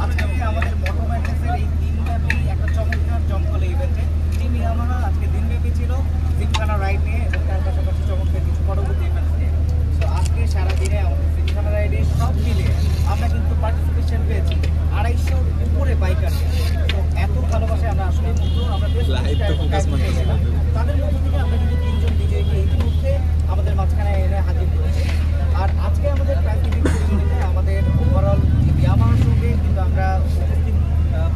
আজকে আমাদের মোটো ম্যাট্রেসের এই দিনব্যাপী একটা চমৎকার জমকালো ইভেন্টে টিম ইয়ামাহা আজকে দিনব্যাপী ছিল জিমখানা রাইড নিয়ে এবং তার পাশাপাশি চমৎকার কিছু পরবর্তী ইভেন্ট নিয়ে। তো আজকে সারাদিনে আমাদের জিমখানা রাইডে সব মিলিয়ে আমরা কিন্তু পার্টিসিপেশন পেয়েছি 250-র উপরে বাইকার। তো এত ভালোবাসে আমরা আসলে আমরা তাদের মধ্য থেকে আমরা কিন্তু 3জন বিজয়ীকে ইতিমধ্যে আমাদের মাঝখানে এনে হাজির করেছি। আর আজকে আমাদের প্রাকৃতিক পরিচালনায় আমাদের ওভারঅল ইয়ামাহার সঙ্গে কিন্তু আমরা উপস্থিত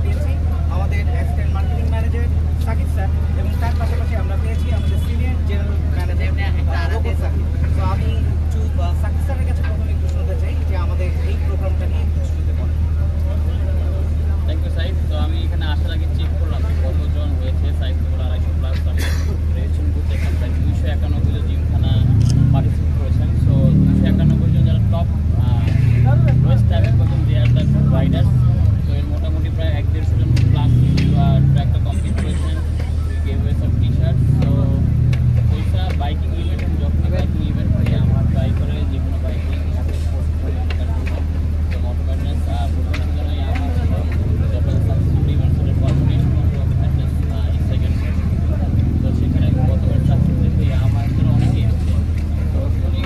পেয়েছি আমাদের assistant marketing manager Sakib sir এবং তার পাশাপাশি আমরা পেয়েছি আমাদের সিনিয়র জেনারেল ম্যানেজার রোবট সাকিব। তো আমি সাকিব স্যারের কাছে প্রথমে একটু শুনতে চাই যে আমাদের এই প্রোগ্রামটা নিয়ে কিছু শুনতে পারেন। Thank you Saif. তো আমি এখানে আসার আগে চেক করলাম কতজন হয়েছে। সাইফ তো 250 প্লাস আমি রেজিস্ট্রেশন করতে এখানে প্রায় 291 জন জিমখানা পার্টিসিপেট করেছেন। সো 291 জন যারা টপ ওয়েস্ট টাইমের প্রথম দেয়ার দ্য রাইডার্স। তো এর মোটামুটি প্রায় 150 জন প্লাস ট্র্যাকটা কমপ্লিট করেছেন। গেভ ওয়ে সব টি শার্ট। তো ওইটা বাইকিং ইভেন্ট এবং যখনই বাইকিং ইভেন্ট হয় আমার ট্রাই করে যে কোনো বাইকিং তো মোটো ম্যাট্রেস প্রথম জন্য আমার যখন সাবস্ক্রিপ্ট ইভেন্ট সেটা কম্বিনেশন মোটো ম্যাট্রেস সেকেন্ড। তো সেখানে গতবার সাবস্ক্রিপ্ট হয়ে আমার জন্য অনেকেই এসেছে। তো উনি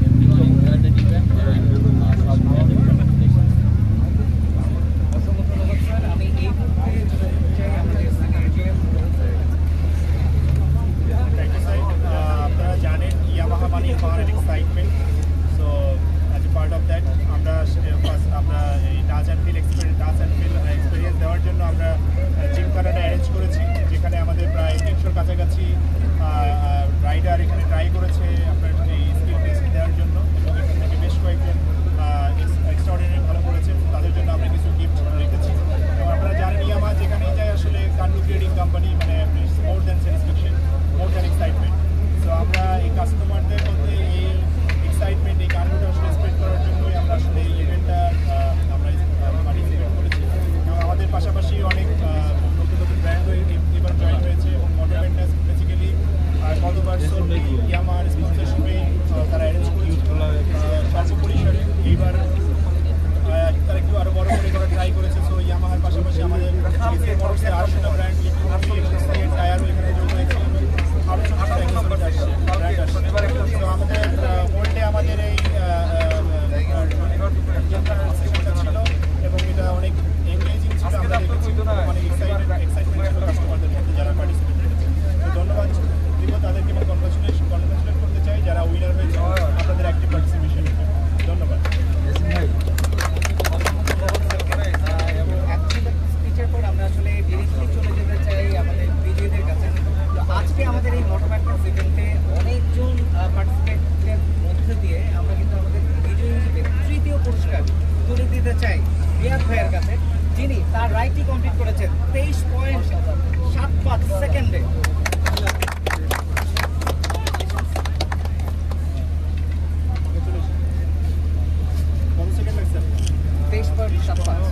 এভরিওয়ান এনজয় দ্য ইভেন্ট সব অসংখ্য ধন্যবাদ স্যার। আমি এই মুহূর্তে চাই আমাদের আপনারা জানেন ইয়ামাহা মানে power excitement. So as a part of that আমরা এই টাচ অ্যান্ড ফিল এক্সপিরিয়েন্স দেওয়ার জন্য আমরা জিমখানাটা অ্যারেঞ্জ করেছি, যেখানে আমাদের প্রায় 300 কাছাকাছি রাইডার এখানে ট্রাই করেছে আপনার এই স্কিল টেস্ট দেওয়ার জন্য এবং এখান থেকে বেশ কয়েকজন এক্সট্রাঅর্ডিনারি ভালো করেছে। তাদের জন্য আমরা কিছু গিফট রেখেছি। এবং আপনারা জানেন ইয়ামাহা যেখানেই যায় আসলে কান্ডু ট্রেডিং কোম্পানি মানে more than satisfaction, more than excitement. তো আমরা এই কাস্টমারদের মধ্যে এই এক্সাইটমেন্ট এই কান্ডুটা আসলে স্প্রেড করার জন্যই আমরা আসলে এই ইভেন্টটা আমরা পার্টিসিপেট করেছি। এবং আমাদের পাশাপাশি অনেক নতুন নতুন ব্র্যান্ডও এবার জয়েন হয়েছে এবং মোটো ম্যাট্রেস বেসিক্যালি গতবার সোললি ইয়ামাহার স্পন্সরশিপে তারা অ্যারেঞ্জ করেছিল সর্বপরিসরে। এইবার তারা একটু আরও বড় করে করা ট্রাই করেছে। সো ইয়ামাহার পাশাপাশি আমাদের মোটরসের আরও একটা ব্র্যান্ড টায়ারও এখানে যোগ হয়েছে। আরও ছোটো ব্র্যান্ড আসছে। তো আমাদের ওয়ার্ল্ডে আমাদের এই ছিল এবং এটা অনেক এনগেজিং ছিল। আমরা দেখেছি অনেক এক্সাইটমেন্ট ছিল কাস্টমারদের মধ্যে যারা পার্টিসিপেট করেছে। তো ধন্যবাদ দিব তাদেরকে এবং কনগ্রাচুলেট করতে চাই যারা উইনার হয়েছে আপনাদের অ্যাক্টিভ পার্টিসিপেশন। ধন্যবাদ। স্পিচের পর আমরা আসলে ডিরেক্টলি চলে যেতে চাই আমাদের বিজয়ীদের কাছে। তো আজকে আমাদের এই মোটো ম্যাট্রেস ইভেন্টে অনেকজন পার্টিসিপেন্টের মধ্যে দিয়ে আমরা কিন্তু আমাদের বিজয়ী হিসেবে 3য় পুরস্কার তুলে দিতে চাই রিয়াদ ভাইয়ের কাছে, যিনি তার রাইডটি কমপ্লিট করেছেন 23.75 সেকেন্ডে। কত সেকেন্ড লাগছে? 23.75।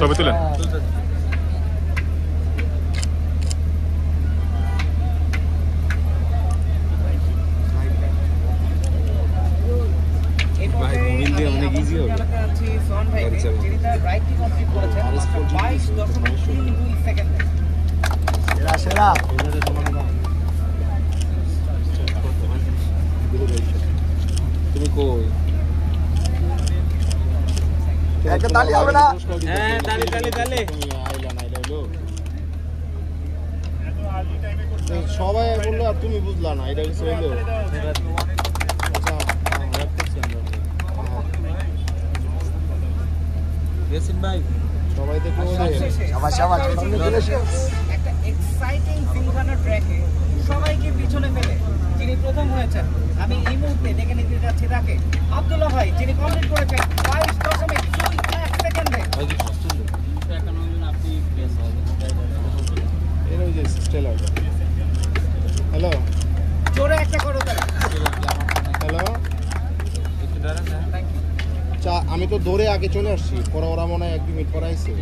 ছবি তুলেন। যিনি তার রাইডটি কমপ্লিট করেছেন 22.32 সেকেন্ডে। তুমি কই? একটা তালি হবে না? হ্যাঁ তালি তালি তালি। সবাই বললো আর তুমি বুঝলা না, এটা কিছু হইলো। সবাই দেখো একটা এক্সাইটিং জিমখানা ট্র্যাকে সবাইকে পিছনে ফেলে যিনি প্রথম হয়েছেন, আমি এই মুহূর্তে ডেকে নিতে যাচ্ছি তাকে আব্দুল্লাহ ভাই, যিনি কমপ্লিট করেছেন 22.21 সেকেন্ডে। হ্যালো, জোরে একটা করো তারা। হ্যালো, আমি তো দৌড়ে আগে চলে আসছি, পরে ওরা মনে হয় 1 মিনিট পরে আইছে।